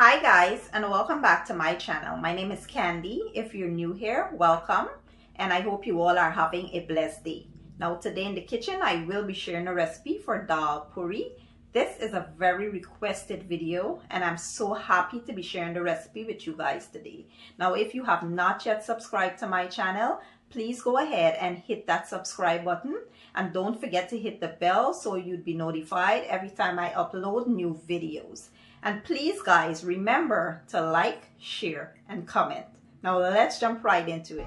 Hi guys, and welcome back to my channel. My name is Candy. If you're new here, welcome, and I hope you all are having a blessed day. Now today in the kitchen I will be sharing a recipe for dal puri. This is a very requested video and I'm so happy to be sharing the recipe with you guys today. Now if you have not yet subscribed to my channel, please go ahead and hit that subscribe button, and don't forget to hit the bell so you'd be notified every time I upload new videos. And please guys, remember to like, share, and comment. Now let's jump right into it.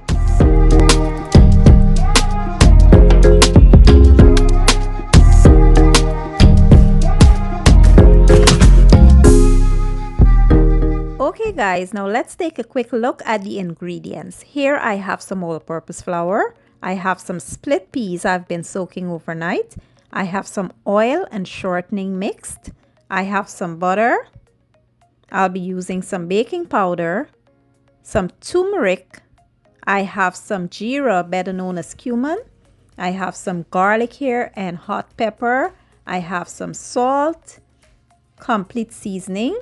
Okay guys, now let's take a quick look at the ingredients. Here I have some all-purpose flour. I have some split peas I've been soaking overnight. I have some oil and shortening mixed. I have some butter. I'll be using some baking powder, some turmeric. I have some geera, better known as cumin. I have some garlic here and hot pepper. I have some salt, complete seasoning.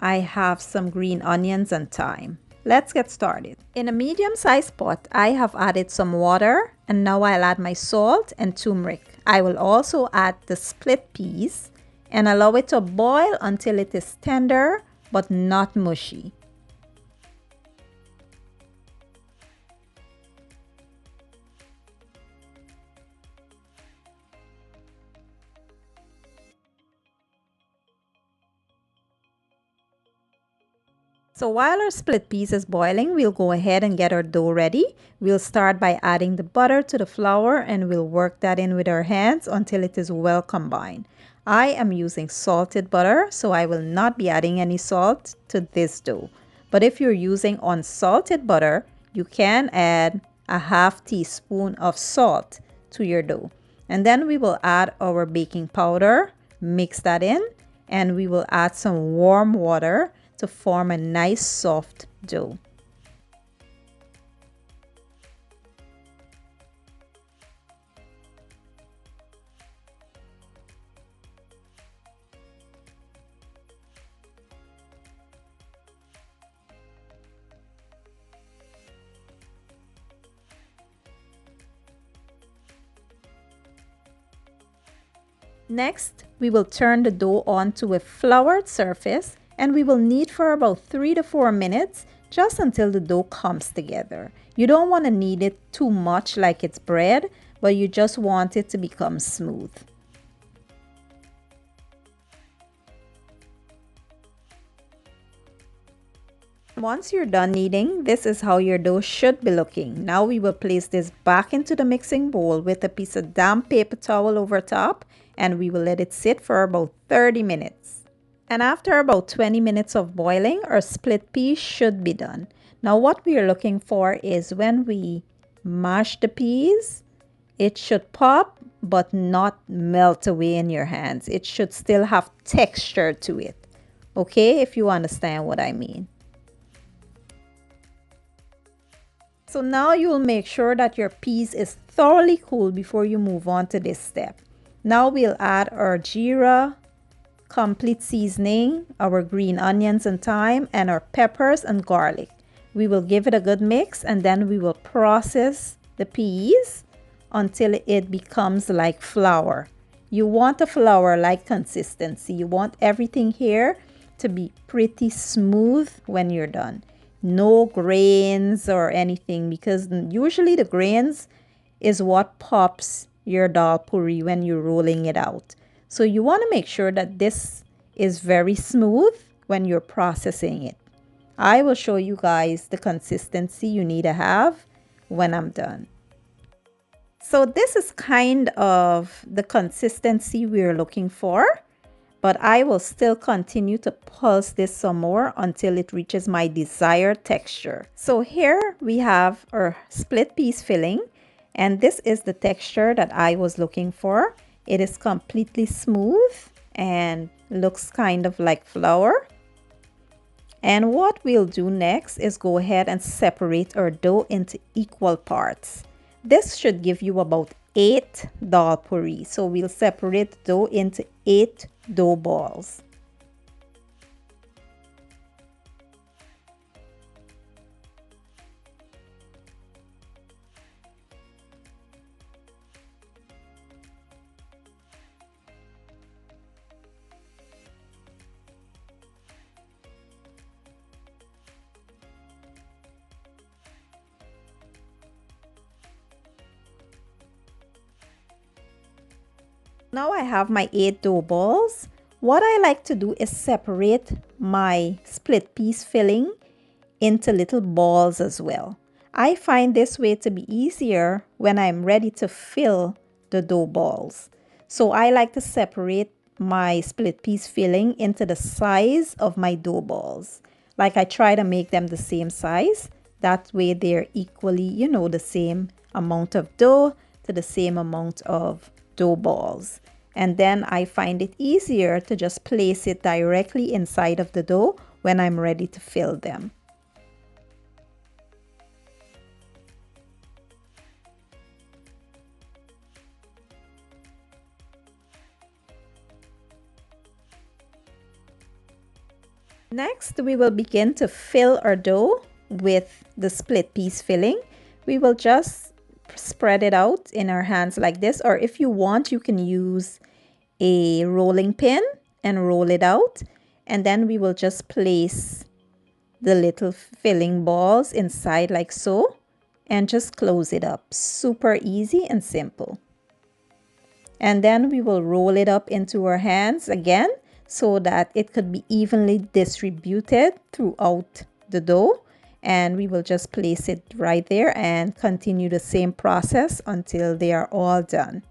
I have some green onions and thyme. Let's get started. In a medium-sized pot, I have added some water, and now I'll add my salt and turmeric. I will also add the split peas and allow it to boil until it is tender but not mushy. So while our split peas is boiling, we'll go ahead and get our dough ready. We'll start by adding the butter to the flour and we'll work that in with our hands until it is well combined. I am using salted butter, so I will not be adding any salt to this dough. But if you're using unsalted butter, you can add a half teaspoon of salt to your dough. And then we will add our baking powder, mix that in, and we will add some warm water to form a nice soft dough. Next, we will turn the dough onto a floured surface, and we will knead for about 3 to 4 minutes, just until the dough comes together. You don't want to knead it too much like it's bread, but you just want it to become smooth. Once you're done kneading, this is how your dough should be looking. Now we will place this back into the mixing bowl with a piece of damp paper towel over top, and we will let it sit for about 30 minutes. And after about 20 minutes of boiling, our split peas should be done. Now what we are looking for is when we mash the peas, it should pop but not melt away in your hands. It should still have texture to it. Okay, if you understand what I mean. So now you'll make sure that your peas is thoroughly cool before you move on to this step. Now we'll add our geera, complete seasoning, our green onions and thyme, and our peppers and garlic. We will give it a good mix, and then we will process the peas until it becomes like flour. You want a flour-like consistency. You want everything here to be pretty smooth when you're done. No grains or anything, because usually the grains is what pops your dal puri when you're rolling it out. So you want to make sure that this is very smooth when you're processing it. I will show you guys the consistency you need to have when I'm done. So this is kind of the consistency we're looking for, but I will still continue to pulse this some more until it reaches my desired texture. So here we have our split peas filling, and this is the texture that I was looking for. It is completely smooth and looks kind of like flour. And what we'll do next is go ahead and separate our dough into equal parts. This should give you about 8 dal puri. So we'll separate the dough into 8 dough balls. Now I have my 8 dough balls. What I like to do is separate my split piece filling into little balls as well. I find this way to be easier when I'm ready to fill the dough balls. So I like to separate my split piece filling into the size of my dough balls. Like I try to make them the same size. That way they're equally, the same amount of dough to the same amount of dough balls. And then I find it easier to just place it directly inside of the dough when I'm ready to fill them. Next, we will begin to fill our dough with the split piece filling. We will just spread it out in our hands like this, or if you want, you can use a rolling pin and roll it out. And then we will just place the little filling balls inside like so and just close it up. Super easy and simple. And then we will roll it up into our hands again so that it could be evenly distributed throughout the dough. And we will just place it right there and continue the same process until they are all done.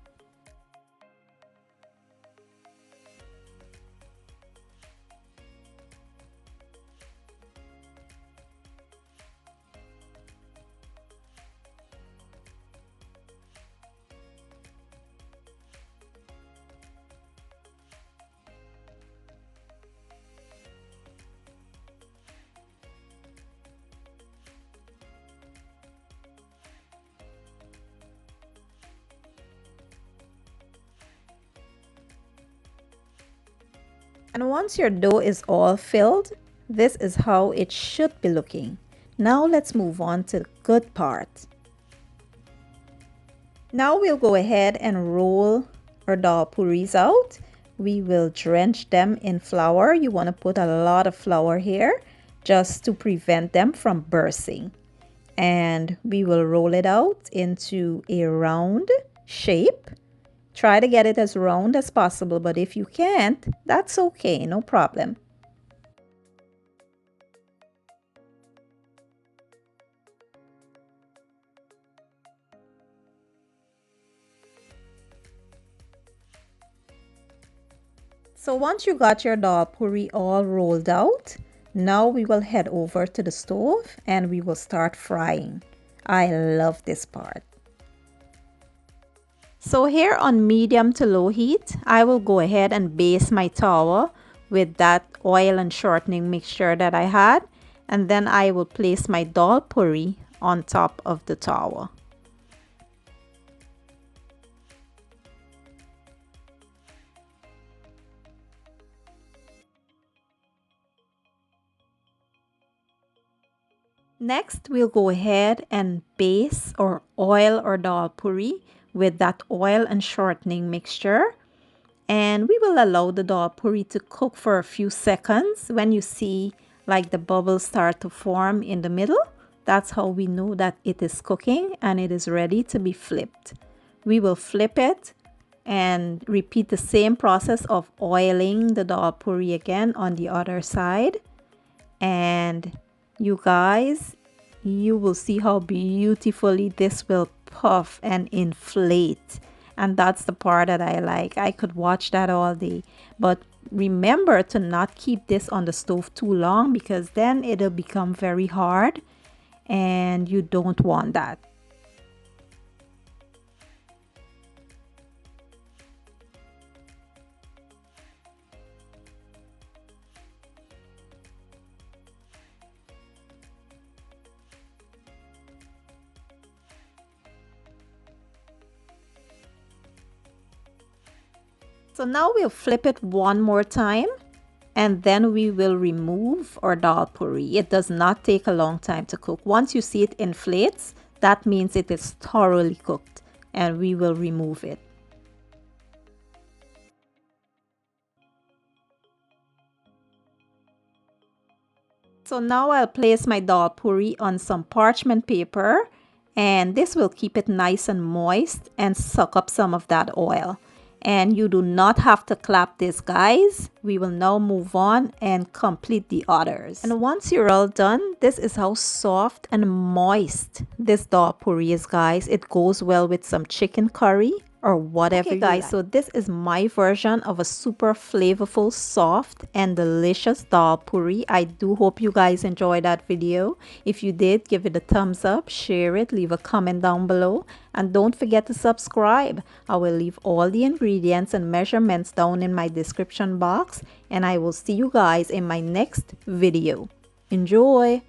And once your dough is all filled, this is how it should be looking. Now let's move on to the good part. Now we'll go ahead and roll our dal puris out. We will drench them in flour. You want to put a lot of flour here just to prevent them from bursting. And we will roll it out into a round shape. Try to get it as round as possible, but if you can't, that's okay, no problem. So once you got your dal puri all rolled out, now we will head over to the stove and we will start frying. I love this part. So here on medium to low heat, I will go ahead and baste my tower with that oil and shortening mixture that I had. And then I will place my dal puri on top of the tower. Next, we'll go ahead and baste or oil our dal puri with that oil and shortening mixture. And we will allow the dal puri to cook for a few seconds. When you see like the bubbles start to form in the middle, that's how we know that it is cooking and it is ready to be flipped. We will flip it and repeat the same process of oiling the dal puri again on the other side. And you guys, you will see how beautifully this will puff and inflate. And that's the part that I like. I could watch that all day. But remember to not keep this on the stove too long because then it'll become very hard and you don't want that. So now we'll flip it one more time and then we will remove our dal puri. It does not take a long time to cook. Once you see it inflates, that means it is thoroughly cooked and we will remove it. So now I'll place my dal puri on some parchment paper and this will keep it nice and moist and suck up some of that oil. And you do not have to clap this, guys. We will now move on and complete the others. And once you're all done, this is how soft and moist this dal puri is, guys. It goes well with some chicken curry or whatever. Okay, guys, so this is my version of a super flavorful, soft and delicious dal puri. I do hope you guys enjoyed that video. If you did, give it a thumbs up, share it, leave a comment down below, and don't forget to subscribe. I will leave all the ingredients and measurements down in my description box, and I will see you guys in my next video. Enjoy!